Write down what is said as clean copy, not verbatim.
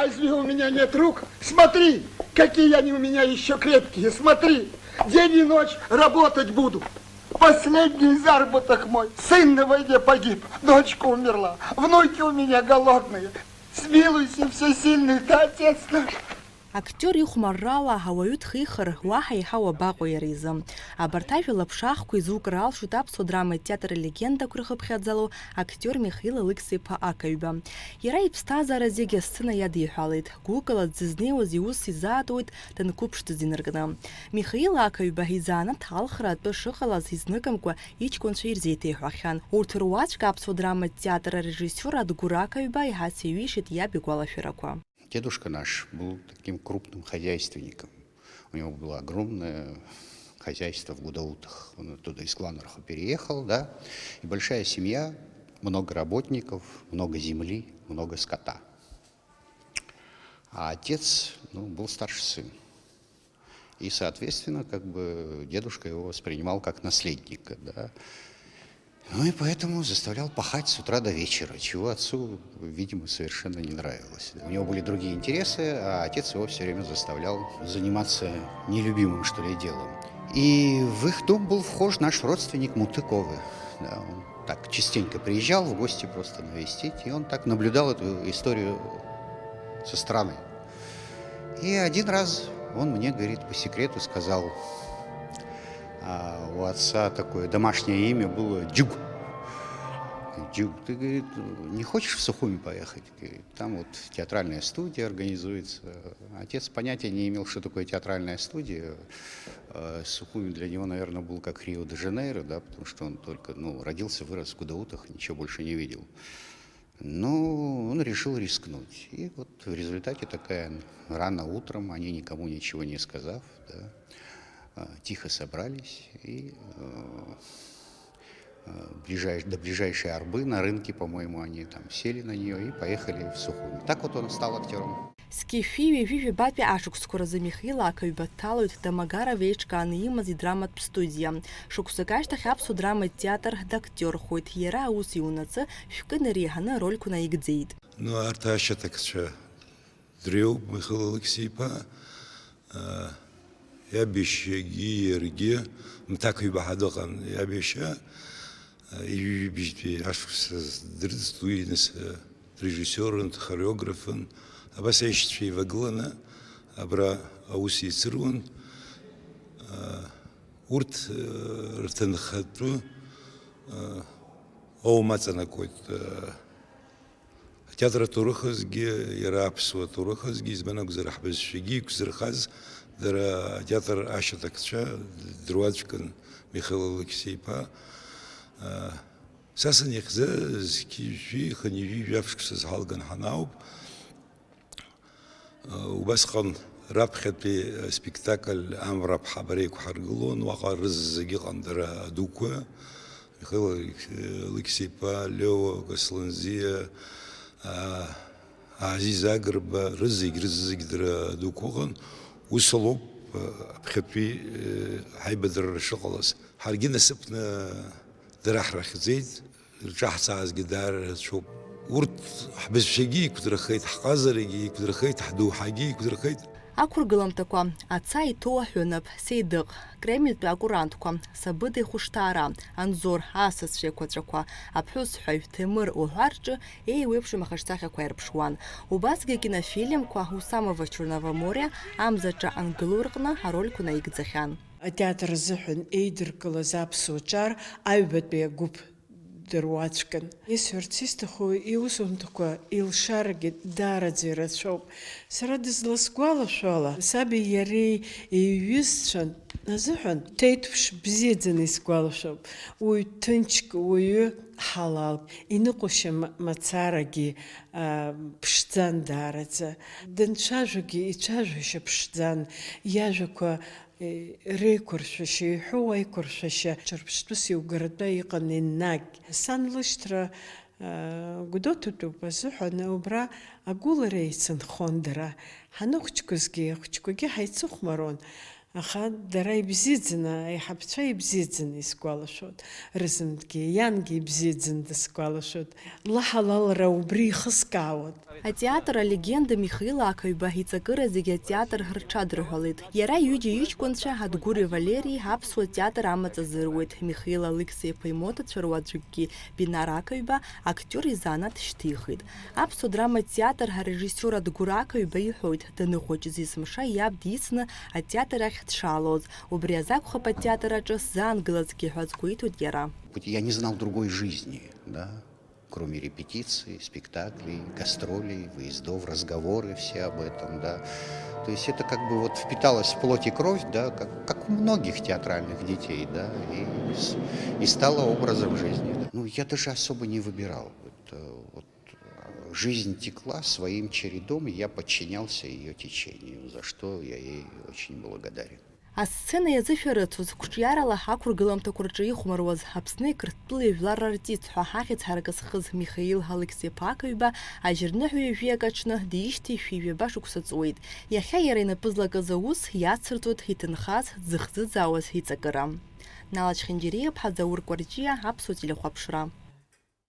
Разве у меня нет рук? Смотри, какие они у меня еще крепкие, смотри. День и ночь работать буду. Последний заработок мой. Сын на войне погиб, дочка умерла, внуки у меня голодные. Смилуйся, всесильный, ты отец наш. Актер ихәмаррала ҳауаҩы дхихыр уаҳа иаҳа уабаҟоу иара изы. Абарҭ ажәа-лаԥшахқәа изукыр алшоит аԥсуа драматә театр алегендақәа ирхыԥхьаӡало актиор Михаил Алықьса-иԥа Акаҩба. Иара иԥсҭазаара зегьы асцена иадиҳәалеит. Гәыкала дзызнеиуаз иус изаатуеит данқәыԥшӡаз инаркны. Михаил Акаҩба изанааҭ алхра атәы шыҟалаз изныкымкәа иҷкәынцәа ирзеиҭеиҳәахьан. Урҭ руаӡәк аԥсуа драматә театр арежиссиор Адгәыр Акаҩба иҳац иҩишеит иаб игәалашәарақәа. Дедушка наш был таким крупным хозяйственником. У него было огромное хозяйство в Гудаутах. Он оттуда из Кланарха переехал, да, и большая семья, много работников, много земли, много скота. А отец, был старший сын. И, соответственно, дедушка его воспринимал как наследника, да. И поэтому заставлял пахать с утра до вечера, чего отцу, видимо, совершенно не нравилось. У него были другие интересы, а отец его все время заставлял заниматься нелюбимым, что ли, делом. И в их дом был вхож наш родственник Мутыковы. Да, он так частенько приезжал в гости просто навестить, и он так наблюдал эту историю со стороны. И один раз он мне, говорит, по секрету сказал: у отца такое домашнее имя было Дюк. Дюк, ты, говорит, не хочешь в Сухуми поехать? Говорит, там вот театральная студия организуется. Отец понятия не имел, что такое театральная студия. Сухуми для него, наверное, был как Рио-де-Жанейро, да, потому что он только родился, вырос в Гудаутах, ничего больше не видел. Но он решил рискнуть. И вот в результате рано утром, они никому ничего не сказав, да, тихо собрались и до ближайшей арбы на рынке, по-моему, они там сели на нее и поехали в Сухуми. Так вот он стал актером. Скифиви вижәбатәи ашықәсқәа рзы Михаил Акаҩба дҭалоит дамагара веиҿкааны имаз идраматә студиа. Шықәсык ашьҭахь аԥсуа драматә театр дактиорхоит. Иара аус иунаҵы шәкы нареиҳаны рольқәа наигӡеит. Арҭ ашьаҭакцәа дреиуп Михаил Алықьса-иԥа. Иабешьагьы иаргьы Мҭакәиба ҳадыҟан. Иабешьа иҩбжьтәи ашықәса дрыдҵт уи режиссиорын, хореографын. Абас аишьцәа еивагыланы абра аус еицыруан. Урҭ рҭынхатәы оумаҵанакуеит. Атеатр аҭоурыхазгьы, иара аԥсуа аҭоурыхазгьы, избан акәзар ҳбызшәагьы иқәзырхаз дара атеатр ашьаҭакцәа друаӡәкын Михаил Алықьса-иԥа. Са санихьӡа зқьи-жәи, хынҩажәи ашықәса зҳалган ҳанаауп. Убасҟан раԥхьатәи спектакль Амра ԥҳабара еиқәҳаргылон, уаҟа рыз зегьы ыҟан дара дуқәа. Михаил Алықьса-иԥа, Леуа Гасланзиа, Азиз Агрба, рыз-зегь дара дуқәа ыҟан. Ус алоуп аԥхьатәи ҳаибадырра шыҟалаз. Ҳаргьы насыԥны дара ҳрахьӡеит, рҿаҳҵаазгьы даара рацәоуп. Урҭ ҳбызшәагьы иқәдырхеит, ҳҟазарагьы иқәдырхеит, ҳдоуҳагьы иқәдырхеит. Ақәыргыламҭақәа, аца иҭоу аҳәынаԥ, Сеидыҟ, Кремльтәи акурантқәа, Сабыда ихәышҭаара, Анзор, асасцәа еиқәаҵәақәа, аԥҳәысҳәаҩ Ҭемыр уҳәа рҿы еиуеиԥшым ахаҿсахьақәа ирԥшуан. Убасгьы акинофильмқәа Усамова Черного моря амзаҿа ангылоу рҟны арольқәа наигӡахьан. Атеатр азыҳәан еидыркылаз аԥсуа ҿар аҩбатәи агәыԥ дыруаӡәкын. Исҳәарц исҭаху иусумҭақәа илшарагьы даараӡа ирацәоуп. Сара дызласгәалашәо ала, саби иареи иҩызцәан азыҳәан ҭеиҭԥш бзиаӡаны исгәалашәоуп. Уаҩ ҭынчк, уаҩы ҳалал, иныҟәашьа мацарагьы ԥшӡан даараӡа. Данцәажәогьы ицәажәашьа ԥшӡан, иажәақәа реиқәыршәашьа, иҳәоу аиқәыршәашьа ҿырԥштәыс иугаратәа иҟан еннагь. Сан лышьҭра Гәдоуҭатәуп азыҳәан убра агәылара еицынхон дара. Ҳаныхәҷқәазгьы, ахәҷқәагьы ҳаицыхәмарон. Аха дара ибзиаӡаны, аиҳабцәа ибзиаӡаны исгәалашәоит. Рызынтәгьы, иангьы ибзиаӡаны дысгәалашәоит. Лаҳалалра убри ихыскаауан. Атеатр алегенда Михаил Ақаҩба иҵакыра зегьы атеатр рҽадырҳәалеит. Иара ҩыџьа иҷкәынцәа Адгәыри Валери аԥсуа театр амаҵазыруеит. Михаил Алықьсеи-иԥа имоҭацәа руаӡәыкгьы Бинар Ақаҩба актиор изанааҭ шьҭихит. Аԥсуа драматә театр арежиссиор Адгәыр Ақаҩба иҳәоит, даныхәыҷыз есымша иаб дицны атеатр ахь дшаалоз. Убри азакәхап атеатр аҿы сзаангылазгьы ҳәа азгәеиҭоит иара. Я не знал другой жизни, да, кроме репетиций, спектаклей, гастролей, выездов, разговоры все об этом, да. То есть это как бы вот впиталось в плоть и кровь, да, как у многих театральных детей, да, и стало образом жизни. Да. Ну, я даже особо не выбирал. Вот, жизнь текла своим чередом, и я подчинялся ее течению, за что я ей очень благодарен. Асцена иазышәарыцоз қәҿиарала ҳақәыргыламҭақәа рҿы ихәмаруаз Аԥсны Қырҭтәыла ижәлар артист ҳәа ҳахьӡ ҳаракызхыз Михаил Алықьсеи-иԥа Ақаҩба ажьырныҳәаҩ ижәиак аҽны дишьҭеишәа ҩаба шықәса ҵуеит. Иахьа иара инапы злакыз аус иацырҵоит иҭынхаз дзыхзыӡаауаз иҵакыра. Налач Хинџьериа-ԥҳа Заур Кәарҷиа, Аԥсуа телехәаԥшра.